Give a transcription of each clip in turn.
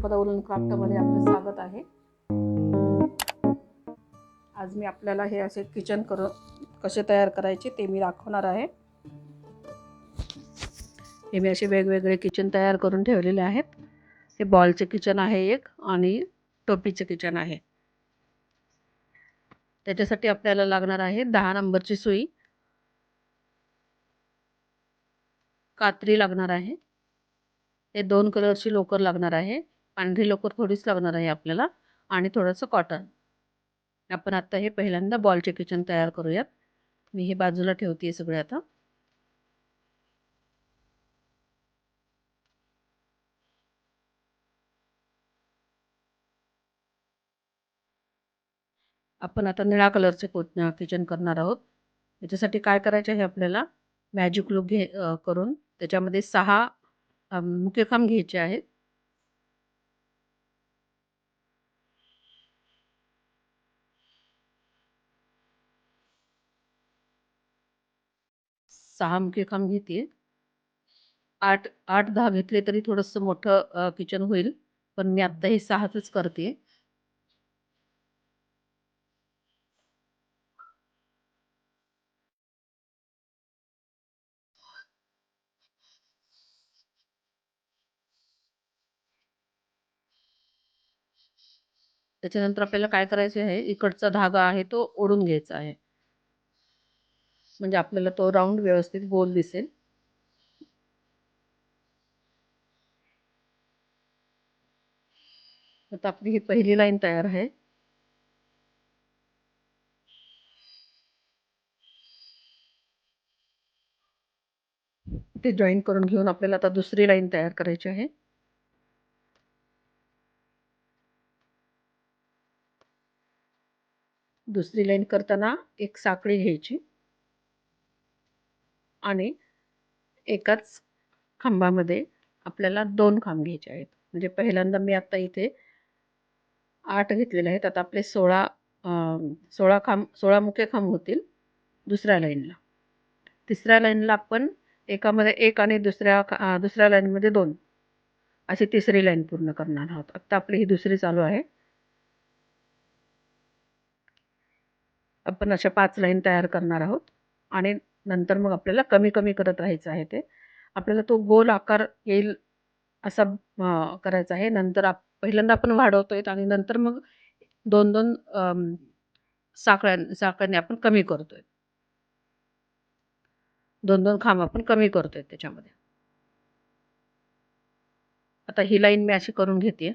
संपदा woollen क्राफ्टमध्ये आपलं स्वागत आहे। आज मी आपल्याला हे असे किचन कसे तयार करायचे ते मी दाखवणार आहे। हे मी असे वेगवेगळे किचन तयार करून ठेवलेले आहेत। हे बॉलचे किचन आहे एक आणि टोपीचे किचन आहे। त्याच्यासाठी आपल्याला लागणार आहे 10 नंबरची सुई, कात्री लागणार आहे, हे 2 कलरची लोकर लागणार आहे, पांढरी लोकर थोडीच लागणार आहे आपल्याला आणि थोडंसं कॉटन। आपण आता हे पहिल्यांदा बॉलचे किचन तयार करूयात। मी हे बाजूला ठेवते सगळे आता। आपण आता निळा कलरचे किचन करणार आहोत। याच्यासाठी काय करायचे आहे आपल्याला, मॅजिक लूप करून त्याच्यामध्ये 6 मुख्य खांब घ्यायचे आहेत। सहा मुख्य खांब घेते। 8-10 घेतले तरी थोडंसं मोठं किचन होईल, पण मी आता हे 6च करते। त्याच्यानंतर आपल्याला काय करायचे आहे, इकडचा धागा आहे तो ओढून घ्यायचा आहे, म्हणजे आपल्याला तो राऊंड व्यवस्थित गोल दिसेल। आता आपली ही पहिली लाईन तयार आहे। ते जॉईन करून घेऊन आपल्याला आता दुसरी लाईन तयार करायची आहे। दुसरी लाईन करताना एक साखळी घ्यायची आणि एकाच खांबामध्ये आपल्याला 2 खांब घ्यायचे आहेत। म्हणजे पहिल्यांदा मी आता इथे 8 घेतलेले आहेत। आता आपले 16 मुख्य खांब होतील दुसऱ्या लाईनला। तिसऱ्या लाईनला आपण एकामध्ये 1 आणि दुसऱ्या लाईनमध्ये 2 अशी तिसरी लाईन पूर्ण करणार आहोत। आता आपली ही दुसरी चालू आहे। आपण अशा 5 लाईन तयार करणार आहोत आणि नंतर मग आपल्याला कमी कमी करत राहायचं आहे। ते आपल्याला तो गोल आकार येईल असा करायचा आहे। नंतर पहिल्यांदा आपण वाढवतोय आणि नंतर मग 2-2 साखळ्यांनी आपण कमी करतोय। 2-2 खांब आपण कमी करतोय त्याच्यामध्ये। आता ही लाईन मी अशी करून घेते।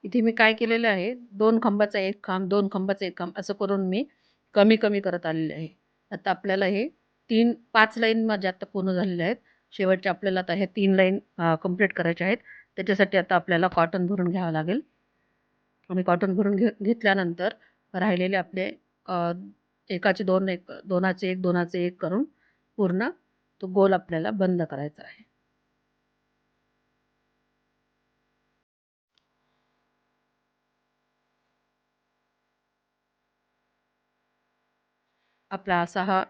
इथे मी काय केलेलं आहे, 2 खांबाचा 1 खांब, 2 खांबाचा 1 खांब असं करून मी कमी कमी करत आलेले आहे। आता आपल्याला हे 5 लाईन माझ्या आता पूर्ण झालेल्या आहेत। शेवटच्या आपल्याला आता हे 3 लाईन कंप्लीट करायच्या आहेत। त्याच्यासाठी आता आपल्याला कॉटन भरून घ्यावं लागेल आणि कॉटन भरून घेतल्यानंतर राहिलेले आपले एकाचे 2 दोनाचे 1 दोनाचे 1 करून पूर्ण तो गोल आपल्याला बंद करायचा आहे। आपला असा हा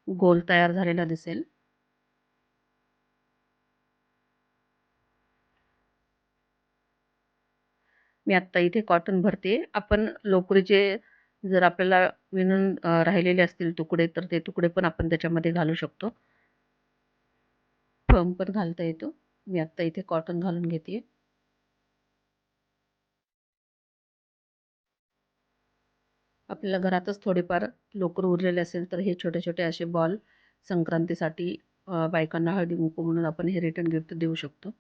गोल तयार झालेला दिसेल। मी आत्ता इथे कॉटन भरते। आपण लोकरीचे जर आपल्याला विणून राहिलेले असतील तुकडे, तर ते तुकडे पण आपण त्याच्यामध्ये घालू शकतो। फर्म पण घालता येतो। मी आत्ता इथे कॉटन घालून घेते। आपल्याला घरातच थोडेफार लोकर उरलेले असेल तर हे छोटे छोटे असे बॉल संक्रांतीसाठी बायकांना हळदी कुंकू म्हणून आपण हे रिटर्न गिफ्ट देऊ शकतो.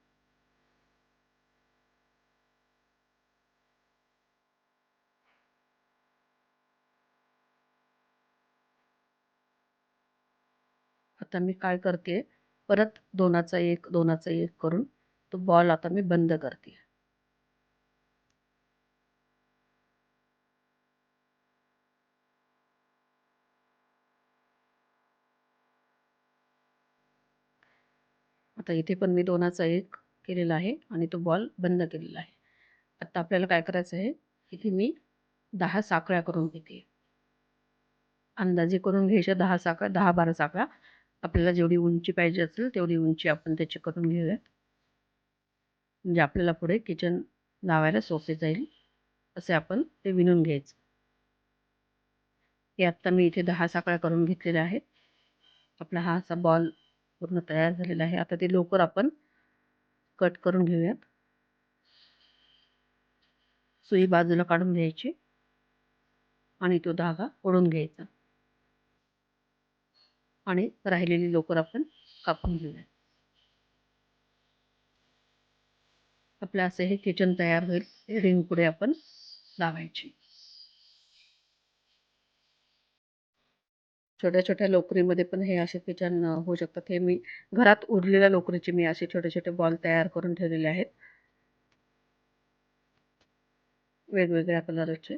आता मी काय करते, परत दोनाचा एक करून तो बॉल आता मी बंद करते. आता इथे पण मी दोनाचा एक केलेला आहे आणि तो बॉल बंद केलेला आहे. आता आपल्याला काय करायचं आहे, इथे मी 10 साखळ्या करून घेते. अंदाजे करून घ्यायच्या 10 साखळ्या, 10-12 साखळ्या. आपल्याला जेवढी उंची पाहिजे असेल तेवढी उंची आपण त्याची करून घेऊया. म्हणजे आपल्याला पुढे किचन लावायला सोपे जाईल असे आपण ते विणून घ्यायचं. हे आत्ता मी इथे 10 साखळ्या करून घेतलेल्या आहेत. आपला हा असा बॉल पूर्ण तयार झालेला आहे. आता ते लोकर आपण कट करून घेऊयात. सुई बाजूला काढून घ्यायची आणि तो धागा ओढून घ्यायचा आणि राहिलेली लोकर आपण कापून घेऊया. आपलं असे हे किचन तयार होईल. रिंग पुढे आपण लावायची. छोट्या छोट्या लोकरीमध्ये पण हे असे किचन होऊ शकतात. हे मी घरात उरलेल्या लोकरीचे मी असे छोटे छोटे बॉल तयार करून ठेवलेले आहेत, वेगवेगळ्या कलरचे.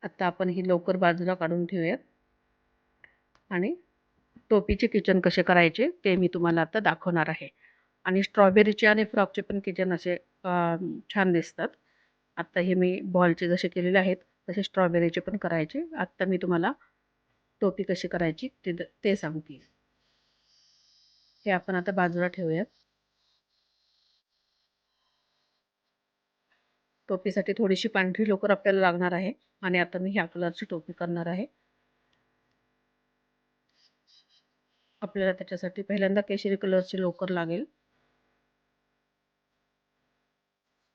आता आपण ही लोकर बाजूला काढून ठेवूयात आणि टोपीचे किचन कसे करायचे ते मी तुम्हाला आता दाखवणार आहे. आणि स्ट्रॉबेरीचे आणि फ्रॉकचे पण किचन असे छान दिसतात. आत्ता हे मी बॉलचे जसे केलेले आहेत तसे स्ट्रॉबेरीचे पण करायचे. आत्ता मी तुम्हाला टोपी कशी करायची ते सांगते. हे आपण आता बाजूला ठेवूयात. टोपीसाठी थोडीशी पांढरी लोकर आपल्याला लागणार आहे आणि आता मी ह्या कलरची टोपी करणार आहे. आपल्याला त्याच्यासाठी पहिल्यांदा केशरी कलरची लोकर लागेल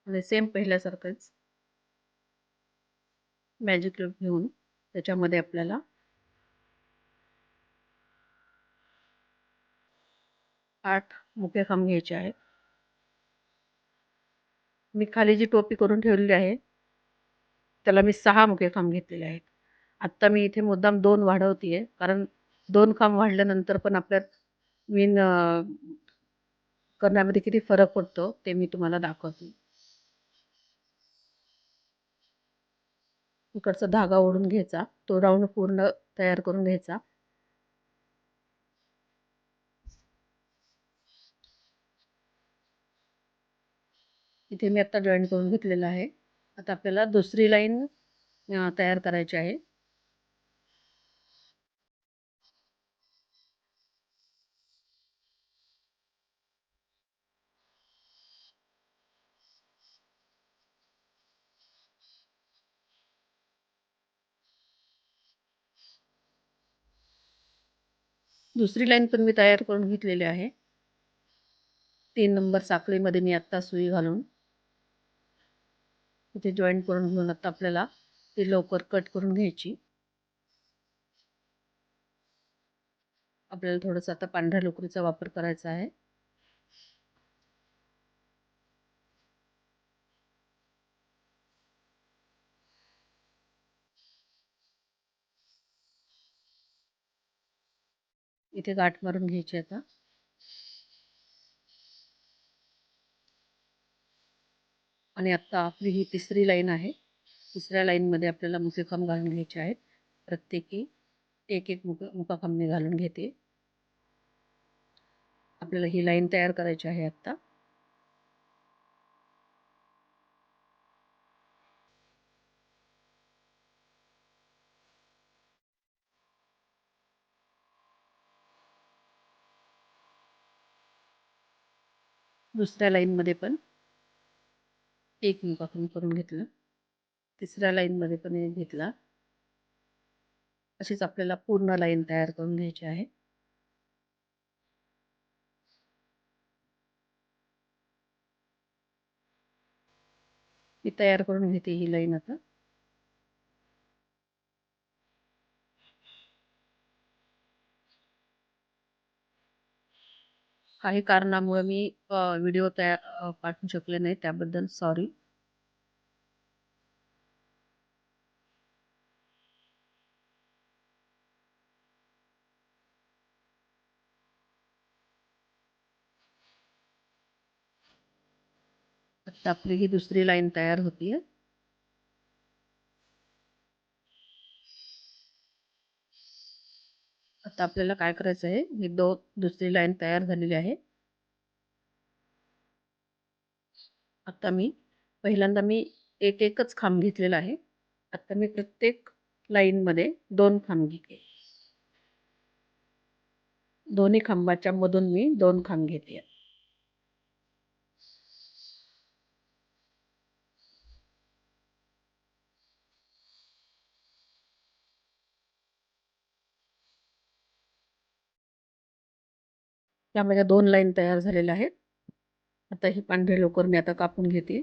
आणि सेम पहिल्यासारखंच मॅजिक क्लिप घेऊन त्याच्यामध्ये आपल्याला 8 मुके खांब घ्यायचे आहेत. मी खाली जी टोपी करून ठेवलेली आहे त्याला मी 6 मुके खांब घेतलेले आहेत. आत्ता मी इथे मुद्दाम 2 वाढवते कारण 2 खांब वाढल्यानंतर पण आपल्यात विण करण्यामध्ये किती फरक पडतो ते मी तुम्हाला दाखवते. इकडचा धागा ओढून घ्यायचा, तो राऊंड पूर्ण तयार करून घ्यायचा. इथे मी आता जॉईन करून घेतलेला आहे. आता आपल्याला दुसरी लाईन तयार करायची आहे. दुसरी लाईन पण मी तयार करून घेतलेली आहे. 3 नंबर साखळीमध्ये मी आत्ता सुई घालून इथे जॉईन करून घेऊन आता आपल्याला ती लोकर कट करून घ्यायची. आपल्याला थोडंसं आता पांढऱ्या लोकरीचा वापर करायचा आहे. इथे गाठ मारून घ्यायची आता. आणि आता आपली ही तिसरी लाईन आहे. तिसऱ्या लाईनमध्ये आपल्याला मुके खांब घालून घ्यायचे आहेत. प्रत्येकी एक एक मुका खांब मी घालून घेते. आपल्याला ही लाईन तयार करायची आहे आता. दुसऱ्या लाईनमध्ये पण एक मुका खांब करून घेतला. तिसऱ्या लाईनमध्ये पण एक घेतला. अशीच आपल्याला पूर्ण लाईन तयार करून घ्यायची आहे. मी तयार करून घेते ही लाईन आता. काही कारणामुळे मी व्हिडिओ पाठवू शकले नाही, त्याबद्दल सॉरी. आता आपली ही दुसरी लाईन तयार होतीये. आता आपल्याला काय करायचं आहे, ही दुसरी लाईन तयार झालेली आहे. आता पहिल्यांदा मी एकच खांब घेतलेला आहे. आता मी प्रत्येक लाईनमध्ये 2 खांब घेते. दोन्ही खांबाच्या मधून मी 2 खांब घेते. त्यामध्ये 2 लाईन तयार झालेल्या आहेत. आता ही पांढरी लोकर मी आता कापून घेते.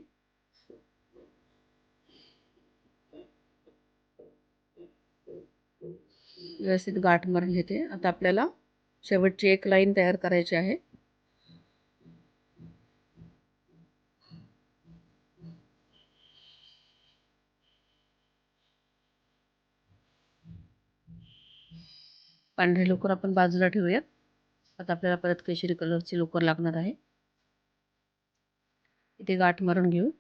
व्यवस्थित गाठ मारून घेते. आता आपल्याला शेवटची एक लाईन तयार करायची आहे. पांढरी लोकर आपण बाजूला ठेवूयात. आता आपल्याला परत केशरी कलरची लोकर लागणार आहे. इथे गाठ मारून घेऊ.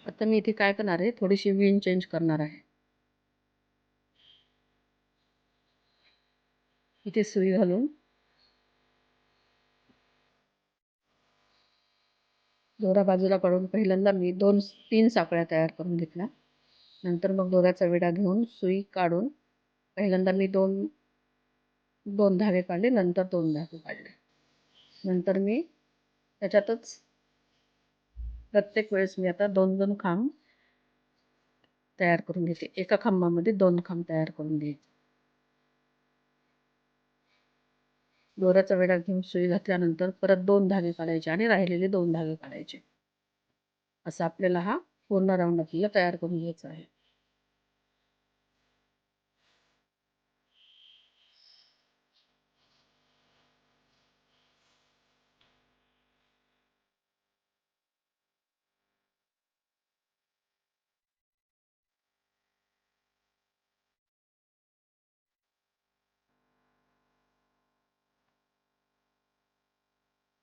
आता मी इथे काय करणार आहे, थोडीशी विण चेंज करणार आहे. इथे सुई घालून दोरा बाजूला काढून पहिल्यांदा मी 2-3 साकळ्या तयार करून घेतल्या. नंतर मग दोऱ्याचा विडा घेऊन सुई काढून पहिल्यांदा मी 2 धागे काढले, नंतर 2 धागे काढले. नंतर मी त्याच्यातच प्रत्येक वेळेस मी आता 2-2 खांब तयार करून घेते. एका खांबामध्ये 2 खांब तयार करून घ्यायचे. दोऱ्याचा विडा घेऊन सुई घातल्यानंतर परत 2 धागे काढायचे आणि राहिलेले 2 धागे काढायचे. असं आपल्याला हा पूर्ण राऊंड आपल्याला तयार करून घ्यायचा आहे.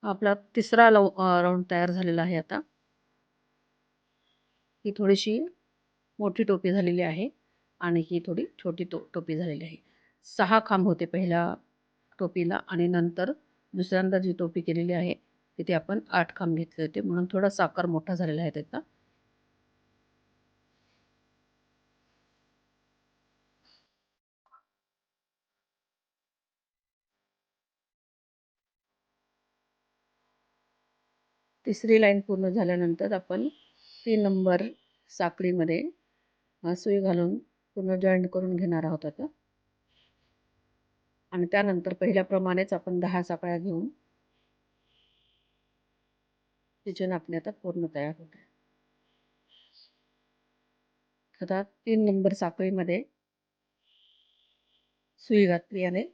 आपला तिसरा राऊंड तयार झालेला आहे. आता ही थोडीशी मोठी टोपी झालेली आहे आणि ही थोडी छोटी टोपी झालेली आहे. 6 खांब होते पहिल्या टोपीला आणि नंतर दुसऱ्यांदा जी टोपी केलेली आहे तिथे आपण 8 खांब घेतले होते, म्हणून थोडासा आकार मोठा झालेला आहे त्याचा. तिसरी लाईन पूर्ण झाल्यानंतर आपण 3 नंबर साखळीमध्ये सुई घालून पूर्ण जॉईंट करून घेणार आहोत आता. आणि त्यानंतर पहिल्याप्रमाणेच आपण 10 साखळ्या घेऊन तिचे नापणे आता पूर्ण तयार होते. आता 3 नंबर साखळीमध्ये सुई घातली आणि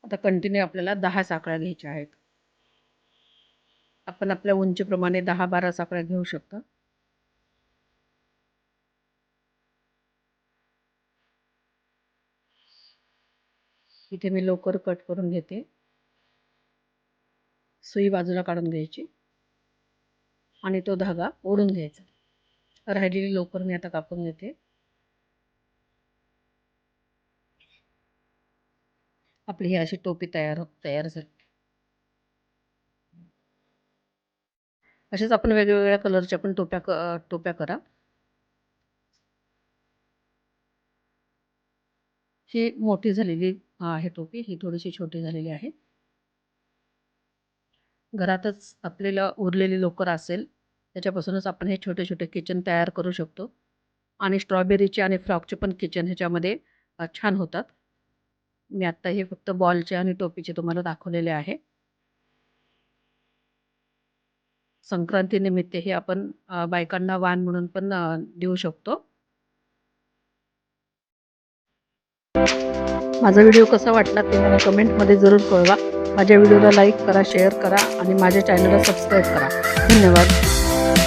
आता कंटिन्यू आपल्याला 10 साखळ्या घ्यायच्या आहेत. आपण आपल्या उंचीप्रमाणे 10-12 साखळ्या घेऊ शकता. इथे मी लोकर कट करून घेते. सुई बाजूला काढून घ्यायची आणि तो धागा ओढून घ्यायचा. राहिलेली लोकर मी आता कापून घेते. आपली ही अशी टोपी तयार झाली. अशाच आपण वेगवेगळ्या कलरच्या पण टोप्या करा. ही मोठी झालेली आहे टोपी, ही थोडीशी छोटी झालेली आहे. घरातच आपल्याला उरलेली लोकर असेल त्याच्यापासूनच आपण हे छोटे छोटे किचन तयार करू शकतो आणि स्ट्रॉबेरीचे आणि फ्रॉकचे पण किचन ह्याच्यामध्ये छान होतात. मी आत्ता हे फक्त बॉलचे आणि टोपीचे तुम्हाला दाखवलेले आहे. संक्रांतीनिमित्त हे आपण बायकांना वाण म्हणून पण देऊ शकतो. माझा व्हिडिओ कसा वाटला ते मला कमेंटमध्ये जरूर कळवा. माझ्या व्हिडिओला लाईक करा, शेअर करा आणि माझ्या चॅनलला सबस्क्राईब करा. धन्यवाद.